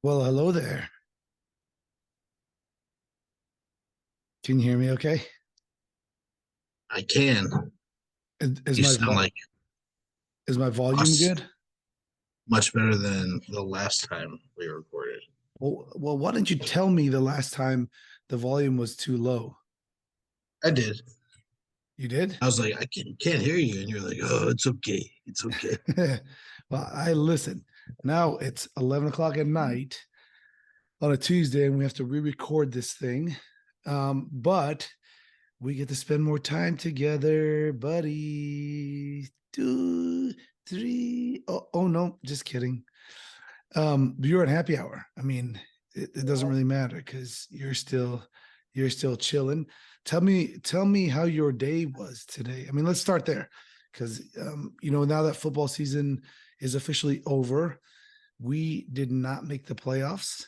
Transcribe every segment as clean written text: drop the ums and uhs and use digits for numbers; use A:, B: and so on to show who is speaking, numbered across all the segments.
A: Well, hello there. Can you hear me okay?
B: I can.
A: Is
B: You
A: my
B: sound like
A: is my volume
B: us
A: good?
B: much better than the last time we recorded.
A: Well, why didn't you tell me the last time the volume was too low?
B: I did.
A: You did?
B: I was like, I can't hear you. And you're like, oh, it's okay. It's okay.
A: Well, I listen. Now it's 11 o'clock at night on a Tuesday, and we have to re-record this thing. But we get to spend more time together, buddy. Two, three. Oh no, just kidding. You're at happy hour. I mean, it doesn't really matter because you're still chilling. Tell me how your day was today. I mean, let's start there because now that football season is officially over, we did not make the playoffs.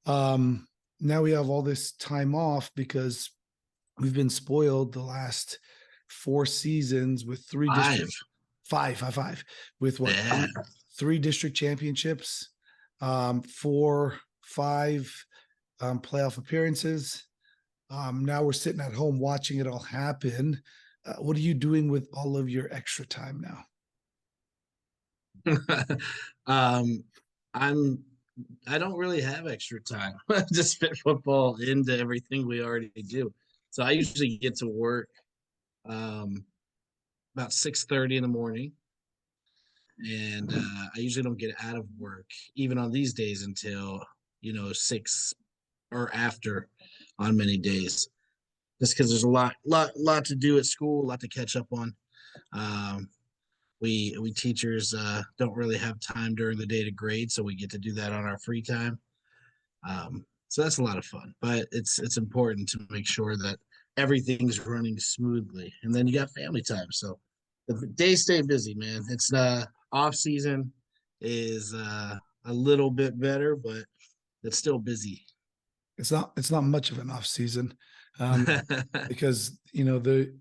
A: Now we have all this time off because we've been spoiled the last four seasons with three
B: Five.
A: district five with what
B: Yeah.
A: three district championships, four, five playoff appearances. Now we're sitting at home watching it all happen. What are you doing with all of your extra time now?
B: um, I'm I don't really have extra time to fit football into everything we already do. So I usually get to work um about 6:30 in the morning. And I usually don't get out of work even on these days until six or after on many days, just because there's a lot to do at school, a lot to catch up on. Um, we teachers don't really have time during the day to grade, so we get to do that on our free time. So that's a lot of fun, but it's important to make sure that everything's running smoothly, and then you got family time. So the days stay busy, man. It's off season is a little bit better, but it's still busy.
A: It's not much of an off season, because the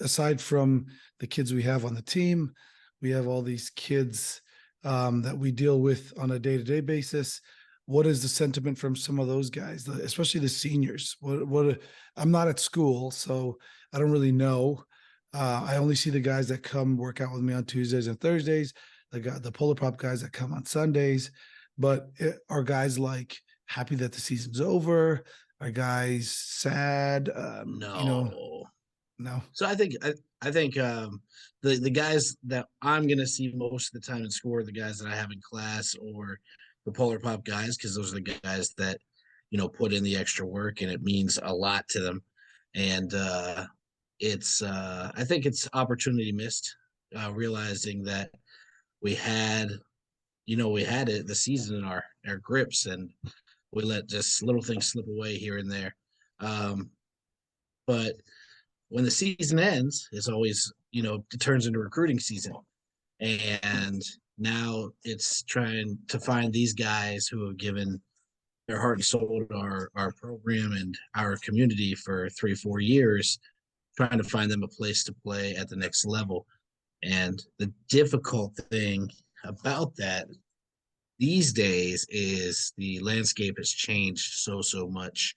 A: aside from the kids we have on the team, we have all these kids that we deal with on a day to day basis. What is the sentiment from some of those guys, especially the seniors? What I'm not at school, so I don't really know. I only see the guys that come work out with me on Tuesdays and Thursdays. The polar pop guys that come on Sundays. But are guys like happy that the season's over? Are guys sad?
B: No.
A: No.
B: So I think the guys that I'm gonna see most of the time in school are the guys that I have in class or the polar pop guys, because those are the guys that put in the extra work and it means a lot to them. And it's I think it's opportunity missed, realizing that we had we had it the season in our grips, and we let just little things slip away here and there. Um, but when the season ends, it's always, it turns into recruiting season. And now it's trying to find these guys who have given their heart and soul to our program and our community for 3 or 4 years, trying to find them a place to play at the next level. And the difficult thing about that these days is the landscape has changed so much,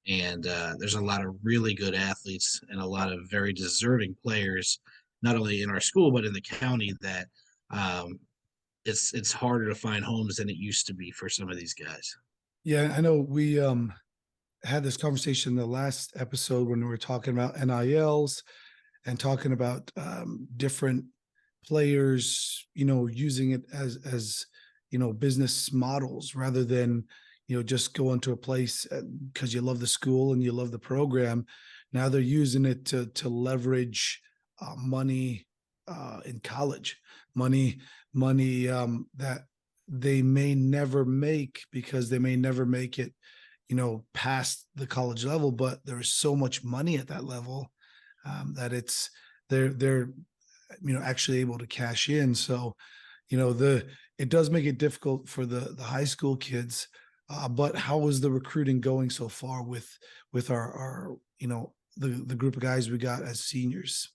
B: and there's a lot of really good athletes and a lot of very deserving players, not only in our school but in the county, that um, it's harder to find homes than it used to be for some of these guys.
A: Yeah, I know we had this conversation in the last episode when we were talking about NILs and talking about different players, using it as business models rather than just go into a place because you love the school and you love the program. Now they're using it to leverage money in college, money that they may never make because they may never make it past the college level, but there is so much money at that level that they're actually able to cash in. So the it does make it difficult for the high school kids. But how is the recruiting going so far with our the group of guys we got as seniors?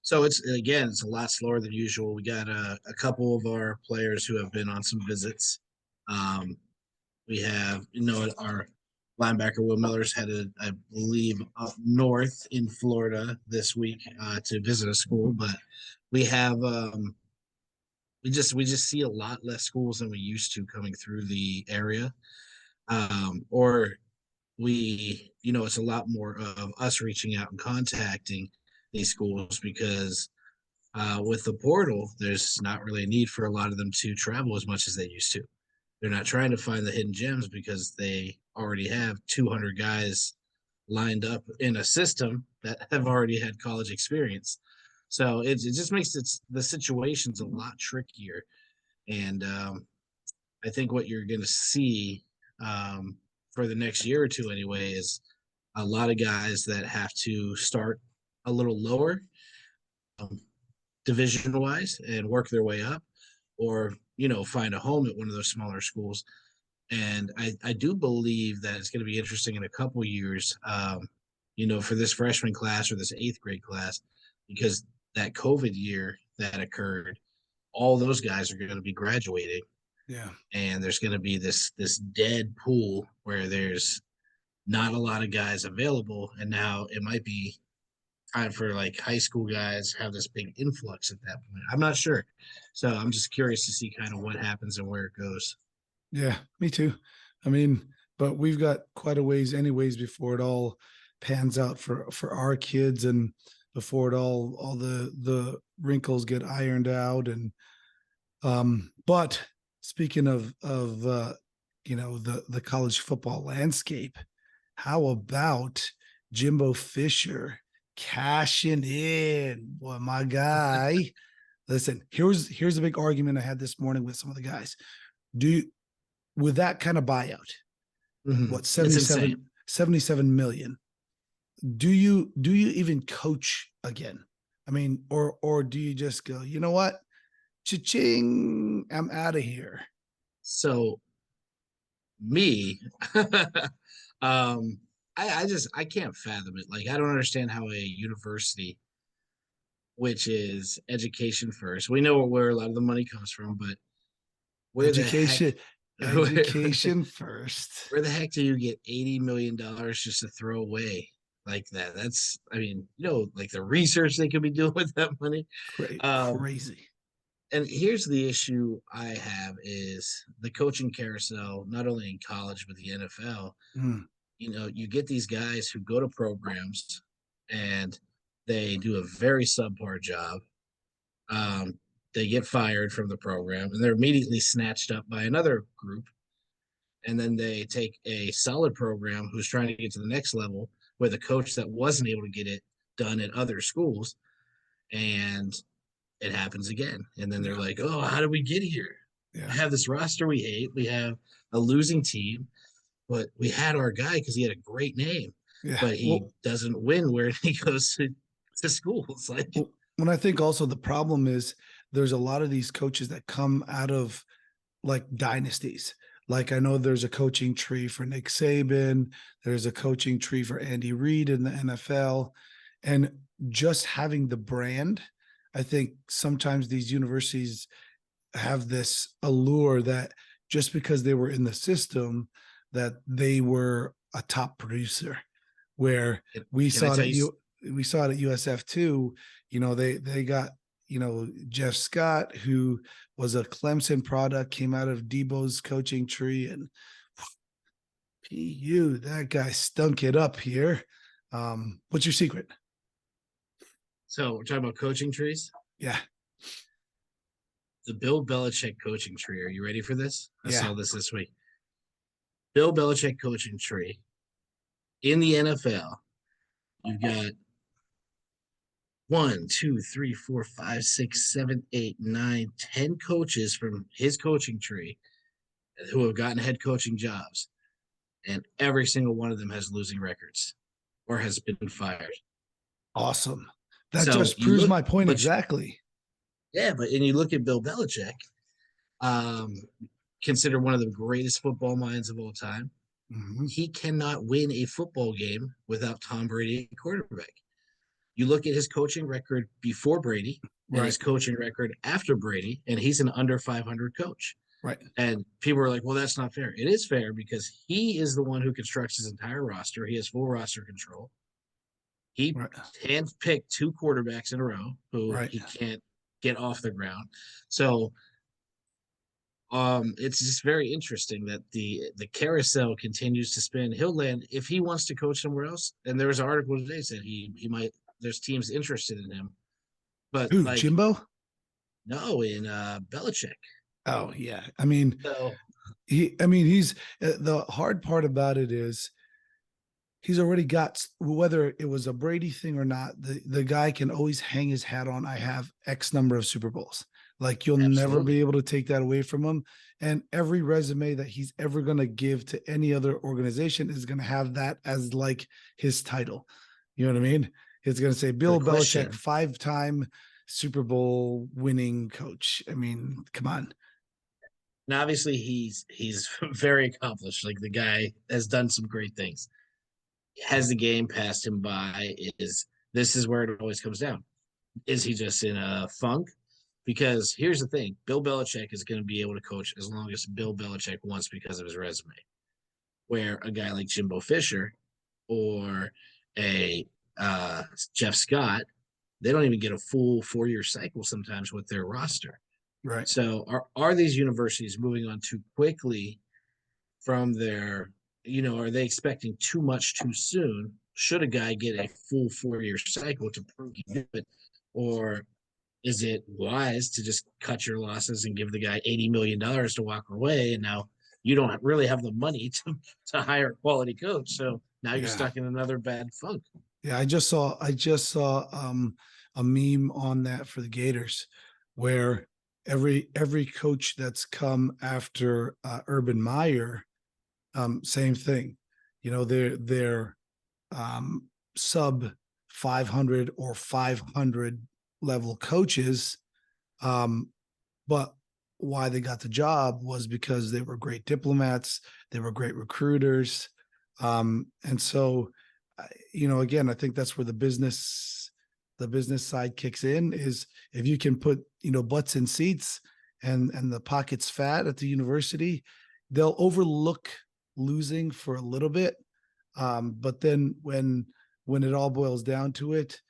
B: So it's a lot slower than usual. We got a couple of our players who have been on some visits. Um, we have, our linebacker Will Miller's headed, I believe, up north in Florida this week to visit a school. But we have we just see a lot less schools than we used to coming through the area. Or it's a lot more of us reaching out and contacting these schools because with the portal, there's not really a need for a lot of them to travel as much as they used to. They're not trying to find the hidden gems because they already have 200 guys lined up in a system that have already had college experience. So it just makes the situations a lot trickier. And I think what you're going to see for the next year or two, anyway, is a lot of guys that have to start a little lower um, division wise and work their way up, or find a home at one of those smaller schools. And I do believe that it's going to be interesting in a couple years, for this freshman class or this eighth grade class, because that COVID year that occurred, all those guys are going to be graduating,
A: Yeah.
B: and there's going to be this dead pool where there's not a lot of guys available, and now it might be time for like high school guys have this big influx at that point. I'm not sure, so I'm just curious to see kind of what happens and where it goes.
A: Yeah, me too. I mean, but we've got quite a ways anyways before it all pans out for our kids and before it all the wrinkles get ironed out. And but speaking of the college football landscape, how about Jimbo Fisher cashing in? Boy, my guy. Listen, here's a big argument I had this morning with some of the guys. Do you, with that kind of buyout, what
B: It's
A: 77 million, do you even coach again? I mean, or do you just go, you know what, cha-ching, I'm out of here?
B: So me, um, I can't fathom it. Like I don't understand how a university, which is education first, we know where a lot of the money comes from, but where the heck,
A: Education,
B: where,
A: education first.
B: where the heck do you get $80 million just to throw away like that? That's, I mean, like the research they could be doing with that money. Um,
A: Crazy.
B: and here's the issue I have is the coaching carousel, not only in college but the NFL.
A: Mm,
B: You get these guys who go to programs and they do a very subpar job. Um, they get fired from the program and they're immediately snatched up by another group. And then they take a solid program who's trying to get to the next level with a coach that wasn't able to get it done at other schools. And it happens again. And then they're
A: yeah,
B: like, oh, how did we get here?
A: yeah,
B: We have this roster we hate. We have a losing team, but we had our guy because he had a great name,
A: yeah.
B: but he doesn't win where he goes to school. It's like,
A: When I think also the problem is there's a lot of these coaches that come out of like dynasties. Like I know there's a coaching tree for Nick Saban, there's a coaching tree for Andy Reid in the NFL, and just having the brand, I think sometimes these universities have this allure that just because they were in the system, that they were a top producer. Where we
B: can I
A: saw it
B: tell
A: at
B: you?
A: we saw it at USF too. They got Jeff Scott, who was a Clemson product, came out of Debo's coaching tree, and PU, that guy stunk it up here. What's your secret?
B: So we're talking about coaching trees.
A: Yeah,
B: The Bill Belichick coaching tree. Are you ready for this? I
A: yeah,
B: saw this week. Bill Belichick coaching tree in the NFL. You've got 1, 2, 3, 4, 5, 6, 7, 8, 9, 10 coaches from his coaching tree who have gotten head coaching jobs, and every single one of them has losing records or has been fired.
A: awesome. That
B: So
A: just
B: you
A: proves
B: look,
A: my point
B: but
A: exactly.
B: yeah, and you look at Bill Belichick, um, considered one of the greatest football minds of all time.
A: Mhm.
B: He cannot win a football game without Tom Brady at quarterback. You look at his coaching record before Brady and
A: Right.
B: his coaching record after Brady, and he's an under 500 coach.
A: Right.
B: And people are like, well, that's not fair. It is fair because he is the one who constructs his entire roster. He has full roster control. He
A: Right.
B: handpicked two quarterbacks in a row who
A: Right.
B: he can't get off the ground. So it's just very interesting that the carousel continues to spin. He'll land if he wants to coach somewhere else. And there was an article today that said he might. There's teams interested in him, but
A: Who,
B: like
A: Jimbo?
B: no, in Belichick.
A: Oh yeah. I mean,
B: So
A: he's the hard part about it is he's already got, whether it was a Brady thing or not, the guy can always hang his hat on, I have X number of Super Bowls. Like you'll never be
B: absolutely,
A: able to take that away from him. And every resume that he's ever going to give to any other organization is going to have that as like his title. You know what I mean? It's going to say
B: the
A: Bill Belichick,
B: question.
A: 5-time Super Bowl winning coach. I mean, come on.
B: Now, obviously, he's very accomplished. Like the guy has done some great things. Has the game passed him by? Is this is where it always comes down? Is he just in a funk? Because here's the thing: Bill Belichick is going to be able to coach as long as Bill Belichick wants because of his resume. Where a guy like Jimbo Fisher or a Jeff Scott, they don't even get a full 4 year cycle sometimes with their roster.
A: Right.
B: So are these universities moving on too quickly from their, are they expecting too much too soon? Should a guy get a full 4 year cycle to prove he can do it? Or is it wise to just cut your losses and give the guy $80 million to walk away? And now you don't really have the money to hire a quality coach. So now you're
A: Yeah.
B: stuck in another bad funk.
A: Yeah, I just saw a meme on that for the Gators where every coach that's come after Urban Meyer, same thing. You know, they're sub 500 or 500 level coaches, but why they got the job was because they were great diplomats, they were great recruiters, and so again, I think that's where the business side kicks in, is if you can put butts in seats and the pockets fat at the university, they'll overlook losing for a little bit, but then when it all boils down to it,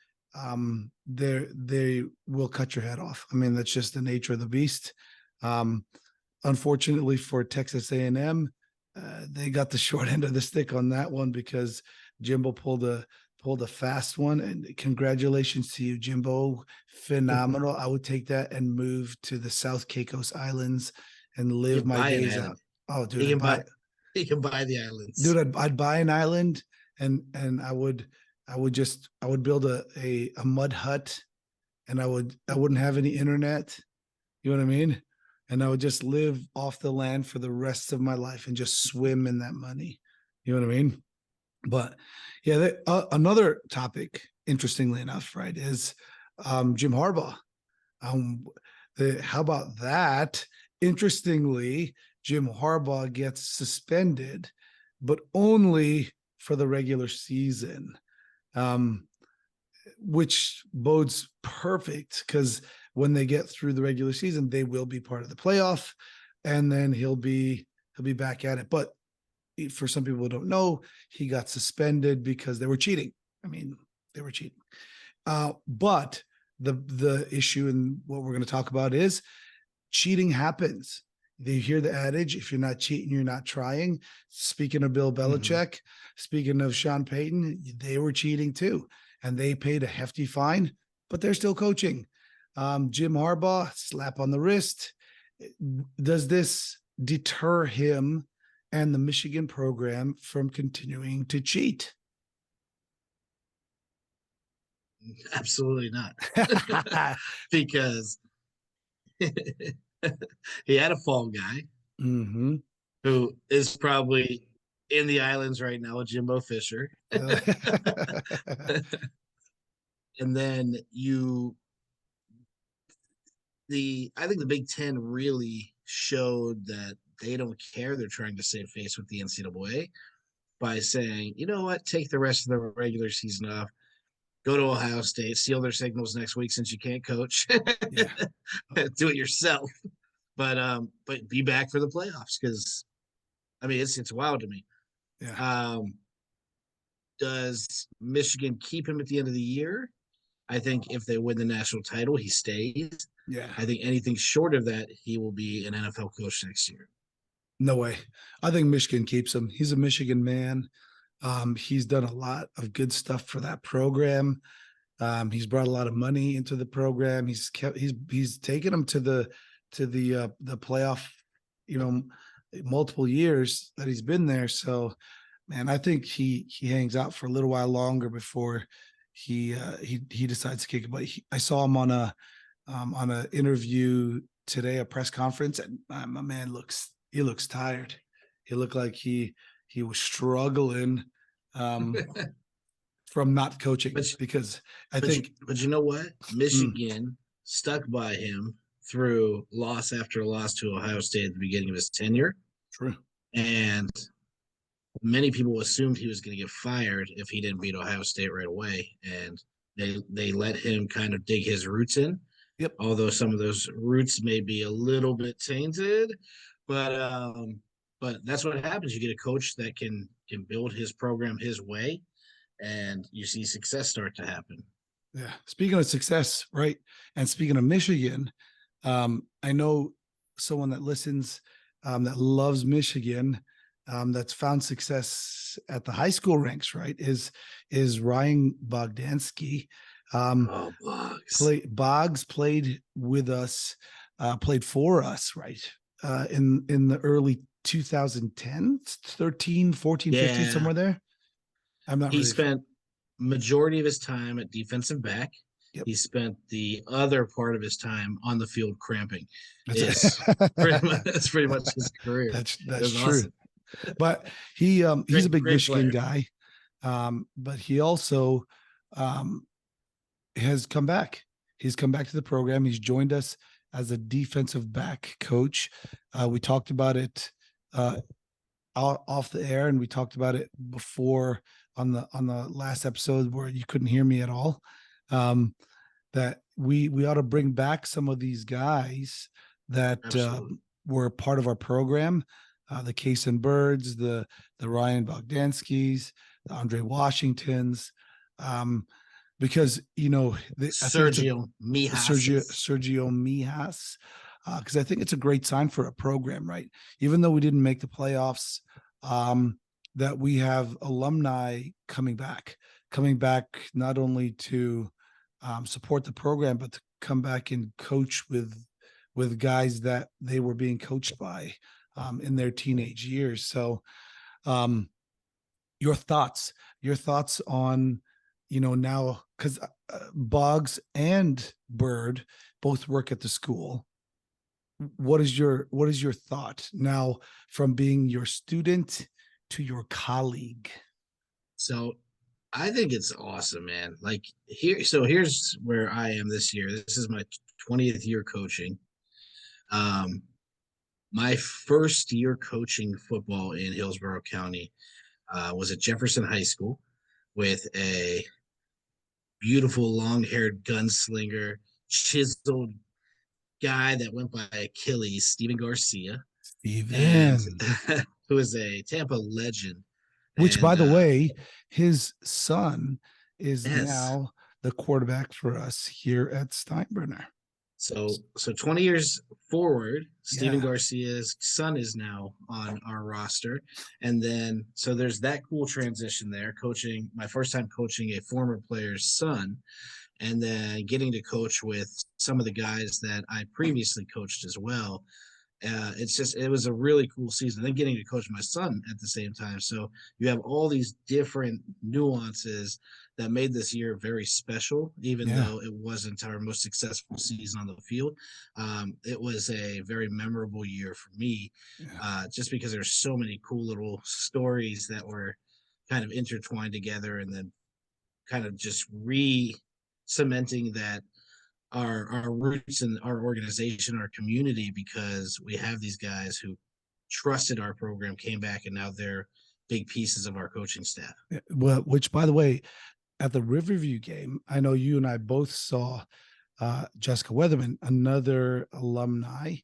A: they will cut your head off. I mean, that's just the nature of the beast. um Unfortunately for Texas A&M, they got the short end of the stick on that one because Jimbo pulled a fast one. And congratulations to you, Jimbo. Phenomenal. I would take that and move to the South Caicos Islands and
B: You
A: live
B: can
A: my
B: buy an
A: days out.
B: island.
A: Oh, dude,
B: He
A: I'd
B: can buy
A: buy
B: he can buy the islands.
A: dude, I'd buy an island, and I would build a mud hut, and I wouldn't have any internet. You know what I mean? And I would just live off the land for the rest of my life and just swim in that money. You know what I mean? But yeah, another topic, interestingly enough, right, is Jim Harbaugh. Um, how about that? Interestingly, Jim Harbaugh gets suspended, but only for the regular season, um, which bodes perfect because when they get through the regular season, they will be part of the playoff, and then he'll be back at it. But for some people who don't know, he got suspended because they were cheating. I mean, they were cheating. But the issue and what we're going to talk about is cheating happens. They hear the adage, if you're not cheating, you're not trying. Speaking of Bill
B: Mm-hmm.
A: Belichick, speaking of Sean Payton, they were cheating too. And they paid a hefty fine, but they're still coaching. Jim Harbaugh, slap on the wrist. Does this deter him and the Michigan program from continuing to cheat?
B: Absolutely not. Because he had a fall guy
A: Mm-hmm.
B: who is probably in the islands right now with Jimbo Fisher. And then I think the Big Ten really showed that they don't care. They're trying to save face with the NCAA by saying, you know what, take the rest of the regular season off. go to Ohio State, steal their signals next week since you can't coach.
A: Yeah.
B: Do it yourself. But be back for the playoffs because I mean it's wild to me.
A: Yeah.
B: Um, does Michigan keep him at the end of the year? I think if they win the national title, he stays.
A: Yeah.
B: I think anything short of that, he will be an NFL coach next year.
A: No way. I think Michigan keeps him. He's a Michigan man. He's done a lot of good stuff for that program. He's brought a lot of money into the program. He's taken them to the playoff, you know, multiple years that he's been there. So, man, I think he hangs out for a little while longer before he decides to kick it. But I saw him on a interview today, a press conference, and my man looks tired. He looked like he was struggling um, from not coaching
B: But
A: because I
B: but you,
A: think
B: but you know what?
A: mm,
B: Michigan stuck by him through loss after loss to Ohio State at the beginning of his tenure,
A: true.
B: and many people assumed he was going to get fired if he didn't beat Ohio State right away, and they let him kind of dig his roots in.
A: Yep.
B: Although some of those roots may be a little bit tainted, but but that's what happens. You get a coach that can build his program his way, and you see success start to happen.
A: Yeah. Speaking of success, right? And speaking of Michigan, I know someone that listens that loves Michigan, that's found success at the high school ranks, right? Is Ryan Bogdansky.
B: Oh, Bugs.
A: Boggs played with us, played for us, right? In the early 2010s, 13, 14, 15,
B: Yeah,
A: somewhere there. I'm not
B: he
A: really.
B: spent majority of his time at defensive back.
A: Yep.
B: He spent the other part of his time on the field cramping.
A: That's
B: Is pretty much that's pretty much his career. It
A: that's
B: was
A: true.
B: awesome.
A: But he's a
B: Great,
A: big
B: great
A: Michigan
B: player.
A: guy. But he also um, has come back. He's come back to the program. He's joined us as a defensive back coach. We talked about it off the air, and we talked about it before on the last episode where you couldn't hear me at all. That we ought to bring back some of these guys that
B: Absolutely.
A: were part of our program, the Case and Birds, the Ryan Bogdanskis, the Andre Washingtons, because I think it's a
B: Sergio Mijas.
A: Sergio Mijas, because I think it's a great sign for a program, right? Even though we didn't make the playoffs, that we have alumni coming back not only to support the program, but to come back and coach with guys that they were being coached by in their teenage years. So, your thoughts on now, because Boggs and Bird both work at the school. What is your thought now from being your student to your colleague?
B: So I think it's awesome, man. Like here's where I am this year. This is my 20th year coaching. Um, my first year coaching football in Hillsborough County was at Jefferson High School with a beautiful long-haired gunslinger, chiseled guy that went by Achilles, Steven Garcia, and
A: Steven,
B: who is a Tampa legend.
A: which by
B: And
A: the way, his son is
B: yes,
A: now the quarterback for us here at Steinbrenner.
B: so 20 years forward, Steven
A: Yeah.
B: Garcia's son is now on our roster. And then so there's that cool transition there, coaching my first time coaching a former player's son, and then getting to coach with some of the guys that I previously coached as well. It was a really cool season. Then getting to coach my son at the same time. So you have all these different nuances that made this year very special, even
A: Yeah.
B: though it wasn't our most successful season on the field. It was a very memorable year for me,
A: Yeah.
B: just because there's so many cool little stories that were kind of intertwined together, and then kind of just re-cementing that our roots in our organization, our community, because we have these guys who trusted our program, came back, and now they're big pieces of our coaching staff.
A: Well, which by the way, at the Riverview game, I know you and I both saw Jessica Weatherman, another alumni,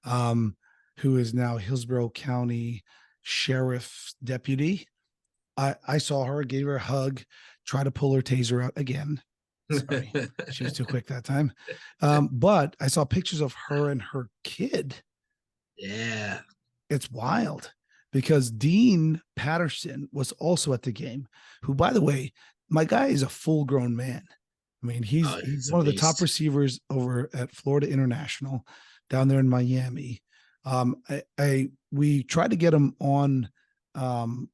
A: um, who is now Hillsborough County Sheriff's deputy. I saw her, gave her a hug, try to pull her taser out again. Sorry, she was too quick that time. But I saw pictures of her and her kid.
B: Yeah.
A: It's wild because Dean Patterson was also at the game, who, by the way, my guy is a full grown man. I mean,
B: Oh,
A: he's
B: he's a
A: one of the top
B: beast.
A: receivers over at Florida International down there in Miami. We tried to get him um,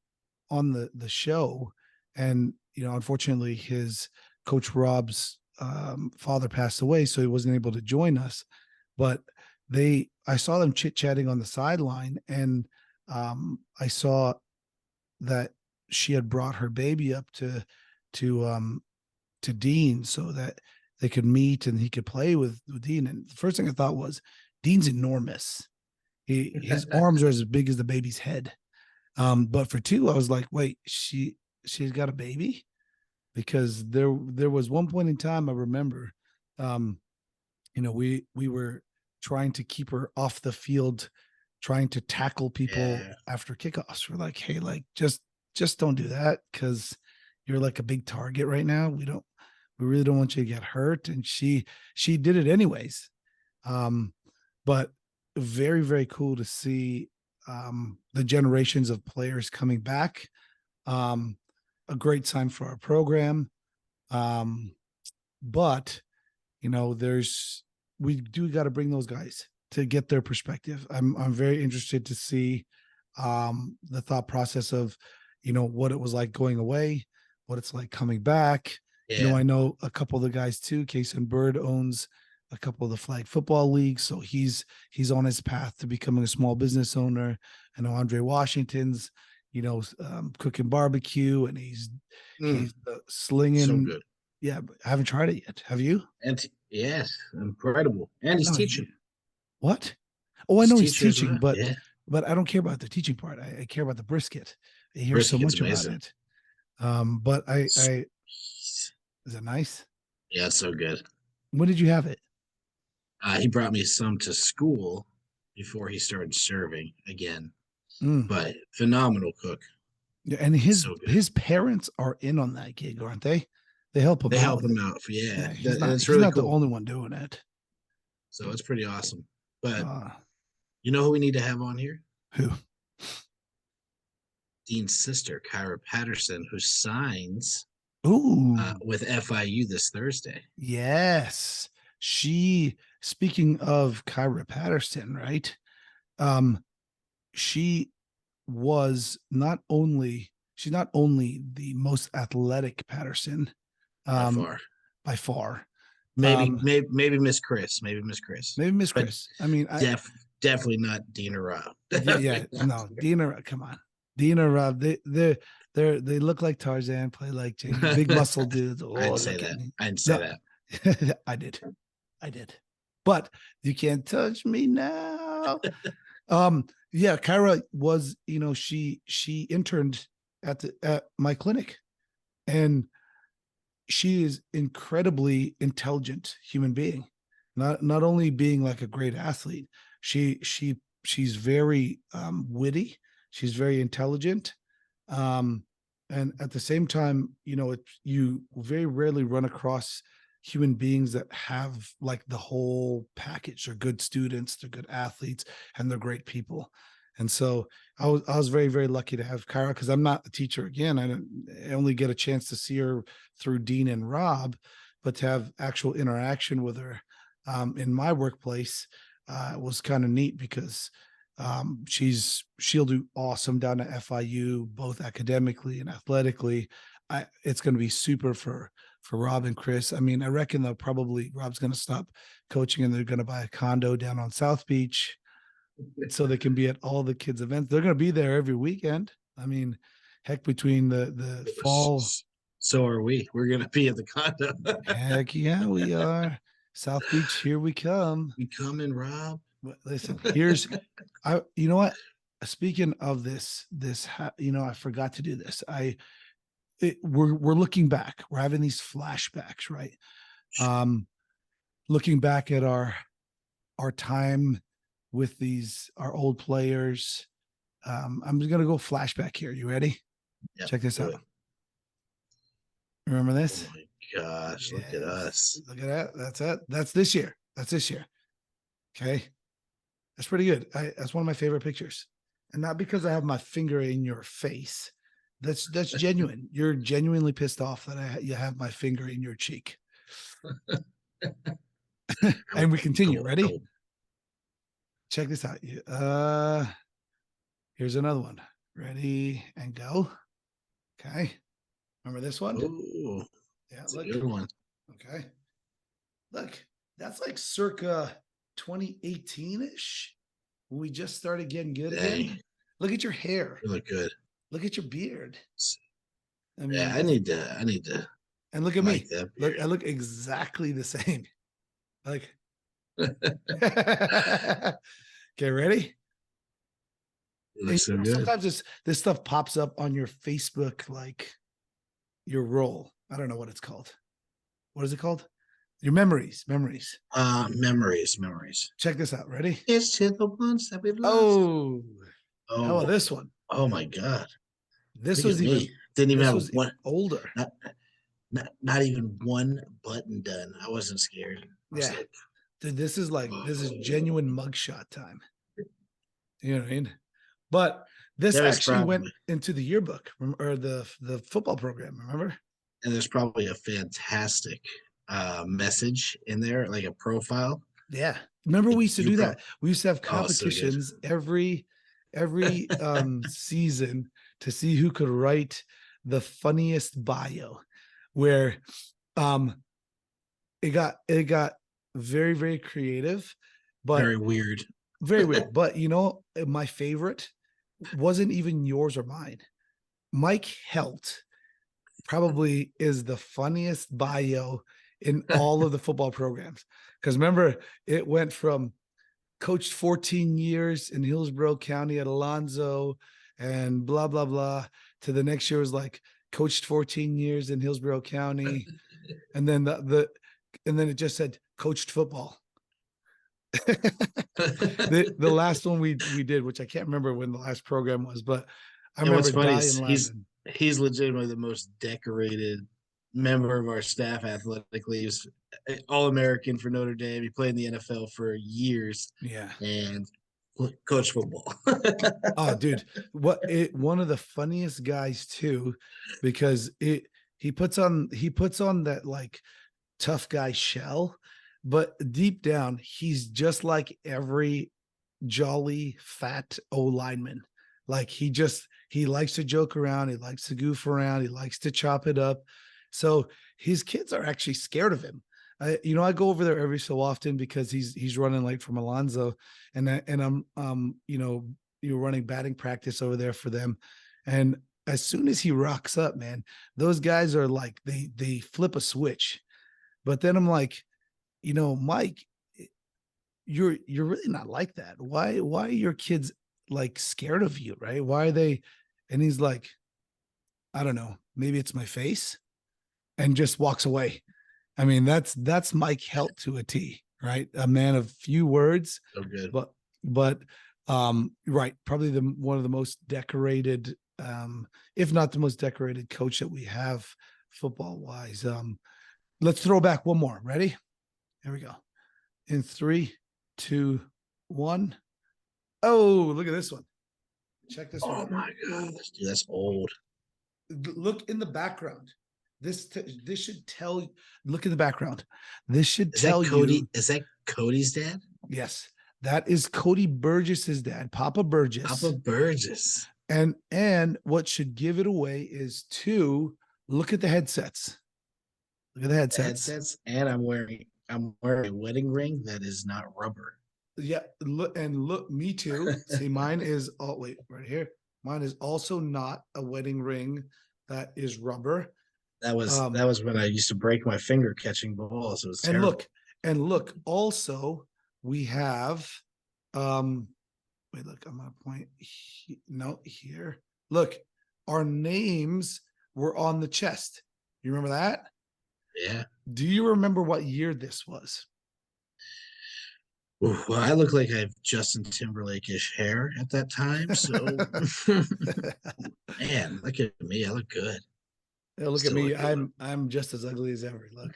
A: on the show, and unfortunately, his coach Rob's father passed away, so he wasn't able to join us. But I saw them chit chatting on the sideline, and I saw that she had brought her baby up to to Dean so that they could meet and he could play with Dean. And the first thing I thought was, Dean's enormous. His arms are as big as the baby's head. But for two, I was like, wait, she's got a baby? Because there was one point in time I remember, um, we were trying to keep her off the field, trying to tackle people
B: Yeah.
A: after kickoffs. We're like, hey, like just don't do that because you're like a big target right now. We really don't want you to get hurt. And she did it anyways. But very, very cool to see the generations of players coming back. Um, a great sign for our program. Um, but we do got to bring those guys to get their perspective. I'm very interested to see the thought process of what it was like going away, what it's like coming back.
B: Yeah.
A: I know a couple of the guys too. Case and Bird owns a couple of the flag football leagues, so he's on his path to becoming a small business owner. I know Andre Washington's cooking barbecue, and he's
B: So
A: slinging.
B: good.
A: Yeah, but I haven't tried it yet. Have you?
B: And yes, incredible. And he's
A: No,
B: teaching.
A: what? Oh, I
B: He's
A: know he's
B: teacher as
A: teaching,
B: well.
A: but
B: Yeah.
A: I don't care about the teaching part. I care about the brisket. I hear so
B: Brisket's
A: much about
B: amazing.
A: it. But is it nice?
B: Yeah, it's so good.
A: When did you have it?
B: He brought me some to school before he started serving again.
A: Mm.
B: But phenomenal cook.
A: Yeah, and
B: So good.
A: his parents are in on that gig, aren't they? They help him
B: They
A: out
B: help
A: with
B: him
A: it.
B: out. Yeah.
A: Yeah,
B: And it's
A: he's
B: really
A: not the
B: cool.
A: only one doing it.
B: So it's pretty awesome. But
A: Uh,
B: you know who we need to have on here?
A: who?
B: Dean's sister, Kyra Patterson, who signs
A: Ooh,
B: with FIU this Thursday.
A: yes. Speaking of Kyra Patterson, right? Um, she was she's not only the most athletic Patterson,
B: By
A: um,
B: far.
A: by far.
B: Maybe Miss Chris. Maybe Miss Chris.
A: Maybe Miss
B: But
A: Chris. I mean,
B: definitely not Dina Rob.
A: yeah, no, Dina, come on, Dina, Rob, they look like Tarzan, play like Jane, big muscle dudes.
B: I
A: Oh,
B: didn't say
A: look at
B: that.
A: me.
B: I didn't say
A: No,
B: that.
A: I did, but you can't touch me now. Yeah, Kyra was, she interned at my clinic, and she is incredibly intelligent human being. Not only being like a great athlete, she's very witty, she's very intelligent, um and at the same time, you very rarely run across human beings that have like the whole package. They're good students, they're good athletes, and they're great people. And so I was very, very lucky to have Kyra, because I'm not a teacher. Again, I only get a chance to see her through Dean and Rob, but to have actual interaction with her in my workplace was kind of neat, because she'll do awesome down at FIU, both academically and athletically. It's going to be super for Rob and Chris. I mean, I reckon Rob's going to stop coaching and they're going to buy a condo down on South Beach so they can be at all the kids' events. They're going to be there every weekend. I mean, heck, between the fall,
B: So are we. We're gonna be at the condo.
A: heck yeah, we are. South Beach, here we come.
B: We coming, Rob.
A: But listen, you know what? Speaking of this, I forgot to do this. we're looking back. We're having these flashbacks, right? Looking back at our time with our old players. I'm just gonna go flashback here. You ready?
B: Yep,
A: Check this
B: do
A: out.
B: it.
A: Remember
B: Oh
A: this?
B: my gosh, look at
A: Yes.
B: us.
A: Look at that. That's it. That's this year. That's this year. Okay. That's pretty good. That's one of my favorite pictures. And not because I have my finger in your face. That's genuine. You're genuinely pissed off that you have my finger in your cheek.
B: Go,
A: And we continue.
B: go,
A: Ready?
B: go.
A: Check this out. Here's another one. Ready and go. Okay. Remember this one?
B: Ooh,
A: Yeah,
B: that's a
A: look.
B: good one.
A: Okay. Look, that's like circa 2018-ish when we just started getting good
B: Dang,
A: again. Look at your hair.
B: you look good.
A: Look at your beard. I
B: Yeah,
A: mean,
B: I
A: that's
B: need to
A: and look at
B: like
A: me.
B: that
A: Look,
B: beard.
A: I look exactly the same. Like, okay, ready?
B: You
A: And
B: look so good.
A: sometimes this stuff pops up on your Facebook, like your roll. I don't know what it's called. What is it called? Your memories.
B: Memories.
A: Check this out. Ready?
B: Here's to the ones that we've lost.
A: Oh, how about
B: Oh,
A: this one?
B: oh my God.
A: This
B: Look at
A: was
B: me.
A: even
B: Didn't even
A: this
B: have
A: was
B: one,
A: older.
B: not even one button done. I wasn't scared. I was
A: Yeah.
B: like,
A: Dude, this is
B: oh.
A: genuine mugshot time. You know what I mean? But this
B: There was
A: actually went
B: probably,
A: into the yearbook or the football program, remember?
B: and there's probably a fantastic message in there, like a profile.
A: Yeah. Remember
B: Like
A: we used to
B: you
A: do
B: pro
A: that. We used to have
B: oh, so good.
A: competitions every season to see who could write the funniest bio where um it got very, very creative, but
B: Very weird.
A: very weird. But my favorite wasn't even yours or mine. Mike Helt probably is the funniest bio in all of the football programs. Because remember, it went from coached 14 years in Hillsborough County at Alonzo and blah, blah, blah, to the next year was like coached 14 years in Hillsborough County. And then and then it just said coached football. The last one we did, which I can't remember when the last program was, but I
B: And what's
A: remember
B: funny
A: dying
B: is
A: laughing.
B: he's legitimately the most decorated member of our staff athletically. He was all American for Notre Dame. He played in the NFL for years
A: Yeah.
B: and coached football.
A: Oh, dude, one of the funniest guys too, because he puts on that like tough guy shell, but deep down he's just like every jolly fat O lineman. Like he likes to joke around, he likes to goof around, he likes to chop it up. So his kids are actually scared of him. I go over there every so often because he's running late from Alonzo, and I'm you're running batting practice over there for them, and as soon as he rocks up, man, those guys are like they flip a switch. But then I'm like, Mike, you're really not like that. Why are your kids like scared of you, right? Why are they? And he's like, I don't know, maybe it's my face, and just walks away. I mean, that's Mike Helt to a T, right? A man of few words,
B: So good.
A: but right, probably the one of the most decorated, if not the most decorated coach that we have football wise. Let's throw back one more. Ready? Here we go. In 3, 2, 1. Oh, look at this one. Check this one
B: Oh
A: out.
B: my God, dude, that's old.
A: Look in the background. This should tell you. Look in the background. This should
B: Is that
A: tell
B: Cody?
A: you.
B: Is that Cody's dad?
A: Yes, that is Cody Burgess's dad, Papa Burgess.
B: Papa Burgess.
A: And what should give it away is to look at the headsets. Look at the headsets.
B: And I'm wearing a wedding ring that is not rubber.
A: Yeah, look, me too. See, mine is wait, right here. Mine is also not a wedding ring that is rubber.
B: That was when I used to break my finger catching balls. It was
A: And
B: terrible.
A: look, also we have wait, look, I'm gonna point no here. Look, our names were on the chest. You remember that?
B: Yeah.
A: Do you remember what year this was?
B: Ooh, well, I look like I have Justin Timberlake-ish hair at that time. So, man, look at me. I look good.
A: Yeah, look at
B: Still
A: me.
B: look good.
A: I'm just as ugly as ever. Look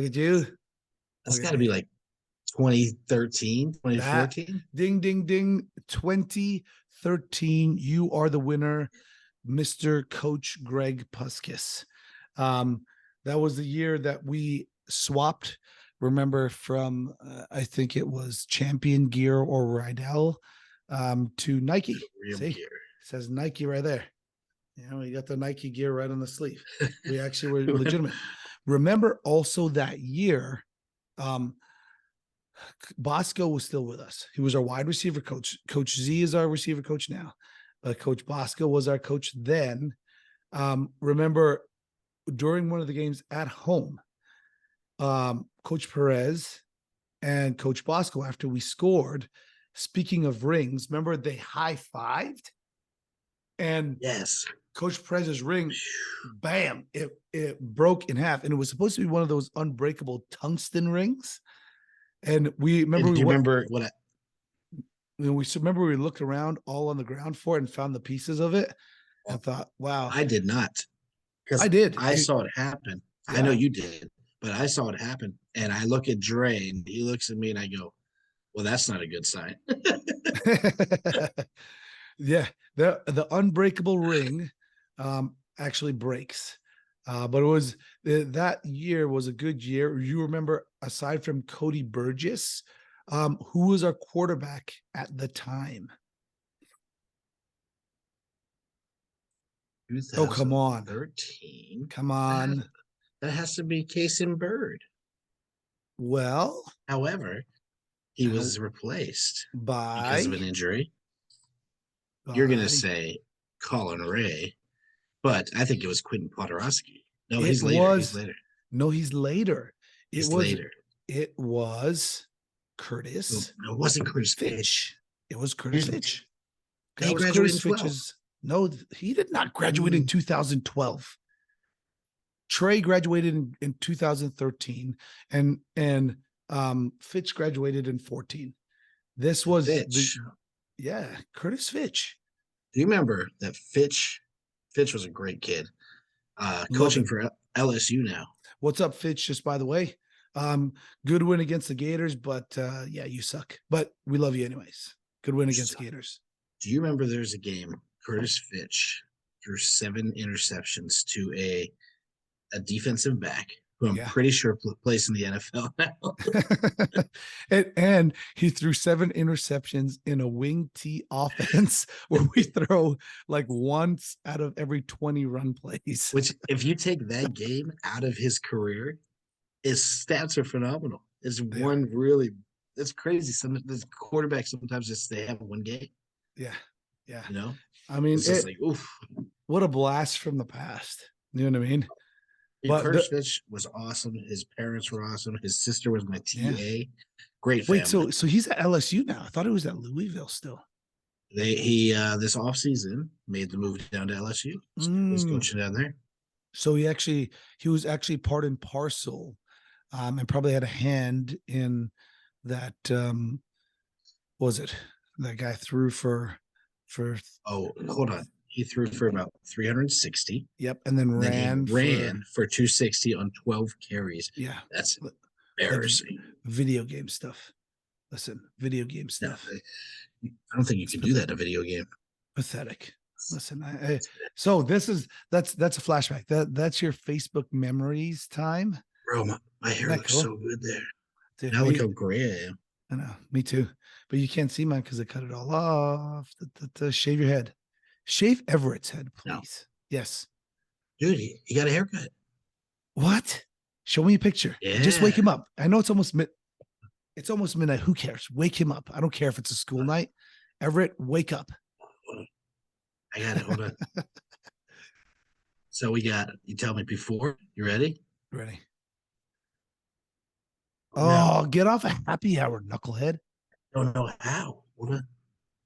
A: at you.
B: That's
A: Look at
B: got to be
A: me.
B: like 2013,
A: That
B: 2014.
A: ding ding ding 2013. You are the winner, Mr. Coach Greg Puskis. That was the year that we swapped. Remember from I think it was Champion Gear or Rydell to Nike.
B: Real
A: See, it
B: gear.
A: says Nike right there. You know, you got the Nike gear right on the sleeve. We actually were legitimate. Remember also that year, Bosco was still with us. He was our wide receiver coach. Coach Z is our receiver coach now. Coach Bosco was our coach then. Remember during one of the games at home, Coach Perez and Coach Bosco, after we scored, speaking of rings, remember they high-fived? And
B: Yes.
A: Coach Perez's ring, bam, it broke in half. And it was supposed to be one of those unbreakable tungsten rings. And we remember
B: Do you remember what I,
A: remember we looked around all on the ground for it and found the pieces of it and thought, wow,
B: I did not,
A: I
B: because
A: did.
B: I saw it happen. I know
A: Yeah.
B: you did, but I saw it happen. And I look at Dre and he looks at me and I go, well, that's not a good sign.
A: Yeah, the unbreakable ring actually breaks. But it was that year was a good year. You remember, aside from Cody Burgess, who was our quarterback at the time? Oh, come on.
B: 2013.
A: Come on.
B: That has to be Casey Bird.
A: Well,
B: However, he was replaced because of
A: by
B: an injury. You're going to
A: by
B: say Colin Ray, but I think it was Quentin Podorowski. No,
A: it
B: he's later.
A: was
B: He's later.
A: no, he's later. It
B: He's
A: was
B: later.
A: it was
B: No,
A: Curtis
B: it wasn't Curtis Fitch.
A: Fitch. It was Curtis Fitch.
B: He
A: That was
B: graduated
A: Curtis
B: in 12.
A: Fitch's. No, he did not graduate in 2012. Trey graduated in 2013, and Fitch graduated in 14. This was
B: Fitch.
A: Curtis Fitch.
B: Do you remember that Fitch? Fitch was a great kid.
A: Love
B: Coaching
A: him.
B: for LSU now.
A: What's up, Fitch? Just by the way, good win against the Gators, but yeah, you suck. But we love you anyways. Good win against Gators.
B: Do you remember there's a game Curtis Fitch threw 7 interceptions to a defensive back who I'm pretty sure plays in the NFL now.
A: and he threw 7 interceptions in a wing T offense where we throw like once out of every 20 run plays.
B: Which, if you take that game out of his career, his stats are phenomenal. It's one really, it's crazy. Some of the quarterbacks sometimes just they have one game.
A: Yeah. Yeah.
B: You know,
A: I mean,
B: it's just like, oof.
A: What a blast from the past. You know what I mean?
B: But Curtis Fitch was awesome. His parents were awesome. His sister was my TA. Yeah. Great family.
A: Wait, so he's at LSU now. I thought he was at Louisville still.
B: He this offseason made the move down to LSU. He's coaching down there.
A: So he was actually part and parcel, and probably had a hand in that. What was it that guy threw for?
B: Oh, hold on. He threw for about 360.
A: Yep, and then ran
B: for 260 on 12 carries.
A: Yeah,
B: that's embarrassing.
A: Video game stuff. Listen, video game stuff.
B: No, I don't think you can do that in a video game.
A: Pathetic. Listen, so that's a flashback. That's your Facebook memories time.
B: Bro, my hair looks so good there. Dude, now look how gray I am.
A: I know, me too. But you can't see mine because I cut it all off. Shave your head. Shave Everett's head, please. No. Yes.
B: Dude, he got a haircut.
A: What? Show me a picture. Yeah. Just wake him up. I know it's almost midnight. Who cares? Wake him up. I don't care if it's a school night. Everett, wake up.
B: I got it. Hold on. So you tell me before. You ready?
A: Ready. Oh, get off a happy hour, knucklehead.
B: I don't know how. Hold on.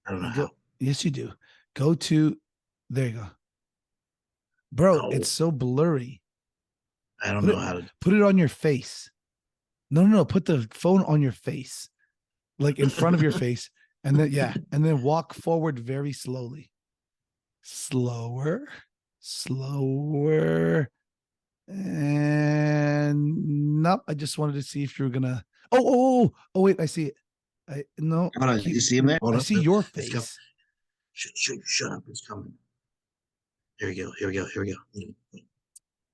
B: I don't know how.
A: Yes, you do. Go to, there you go. Bro,
B: No,
A: it's so blurry.
B: I don't
A: Put
B: know
A: it
B: how to.
A: put it on your face. No, no, no. Put the phone on your face, like in front of your face, and then yeah, and then walk forward very slowly. Slower, slower. And nope. I just wanted to see if you were gonna. Oh! Wait, I see it. I no.
B: Hold on, you see him there? Hold
A: I
B: up,
A: see your
B: it's coming.
A: face.
B: Shut up, it's coming. Here we go. Here we go. Here we go.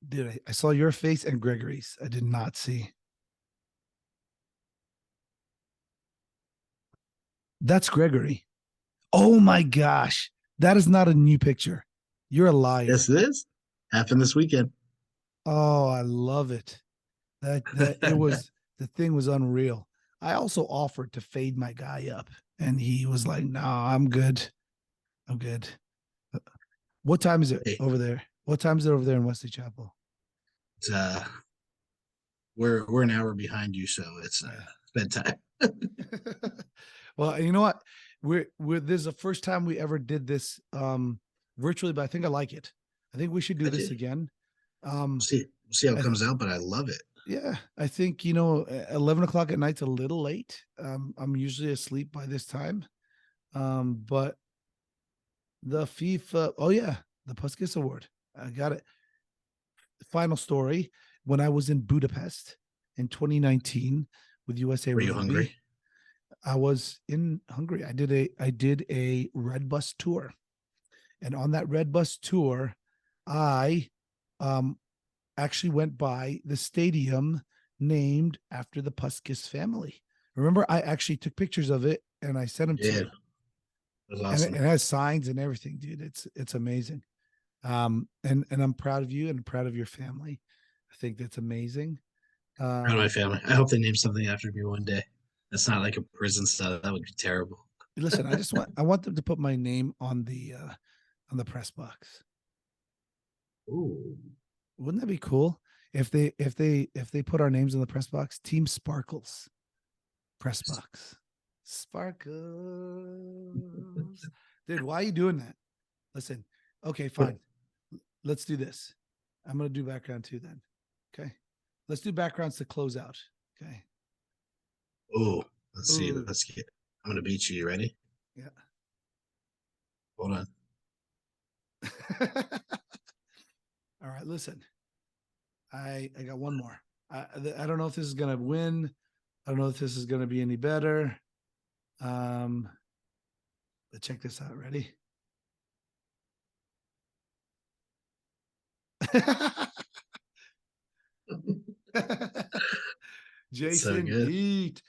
A: Dude, I saw your face and Gregory's. I did not see. That's Gregory. Oh my gosh. That is not a new picture. You're a liar.
B: Yes, it is. Happened this weekend.
A: Oh, I love it. That it was the thing was unreal. I also offered to fade my guy up and he was like, "No, I'm good. I'm good." What time is it
B: Hey,
A: over there? What time is it over there in Wesley Chapel?
B: it's, we're an hour behind you, so it's bedtime.
A: Well, you know what? We're this is the first time we ever did this virtually, but I think I like it. I think we should do
B: I
A: this
B: do.
A: again.
B: We'll see how it
A: I,
B: comes out, but I love it.
A: yeah, I think 11 o'clock at night's a little late. I'm usually asleep by this time. But the FIFA, oh yeah, the Puskas Award. I got it. Final story. When I was in Budapest in 2019 with USA
B: Were you hungry?
A: Rugby, I was in Hungary. I did a red bus tour. And on that red bus tour, I um actually went by the stadium named after the Puskis family. Remember, I actually took pictures of it and I sent them to
B: Yeah,
A: you.
B: it was
A: And it
B: awesome.
A: has signs and everything, dude. It's amazing. And I'm proud of you and proud of your family. I think that's amazing.
B: Proud of my
A: Um,
B: family. I hope they name something after me one day. That's not like a prison style. That would be terrible.
A: listen, I want them to put my name on the press box.
B: Ooh,
A: Wouldn't that be cool if they put our names in the press box? Team Sparkles press box. Sparkles. Dude, why are you doing that? Listen, okay, fine. Let's do this. I'm gonna do background too then. Okay. Let's do backgrounds to close out. Okay.
B: ooh. Let's see.
A: Ooh.
B: Let's get. I'm gonna beat you. You ready?
A: Yeah.
B: Hold on.
A: All right, listen. I got one more. I don't know if this is gonna win. I don't know if this is gonna be any better. But check this out. Ready?
B: It's so
A: Jason
B: good.
A: Heat.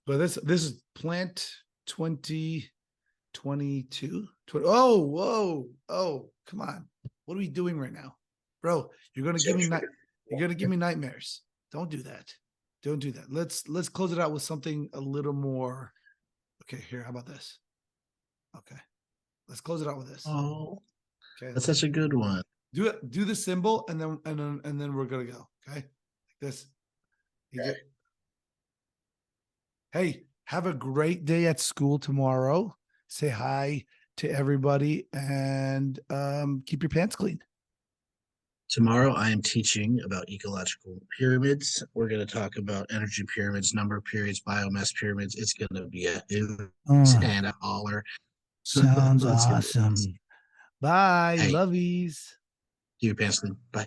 A: But this is Plant 2022. Oh, whoa. Oh, come on. What are we doing right now? Bro, you're gonna give me nightmares. Don't do that. Don't do that. Let's close it out with something a little more. Okay, here. How about this? Okay. Let's close it out with this.
B: Oh,
A: Okay,
B: that's
A: listen.
B: such a good one.
A: Do it, do the symbol, and then we're gonna go. Okay. Like this. You
B: Okay.
A: get hey, have a great day at school tomorrow. Say hi to everybody and keep your pants clean.
B: Tomorrow, I am teaching about ecological pyramids. We're going to talk about energy pyramids, number of periods, biomass pyramids. It's going to be a hoot
A: Oh,
B: and a holler.
A: sounds
B: It's going to be awesome.
A: awesome. Bye.
B: Hey,
A: Lovies.
B: keep your pants clean. Bye.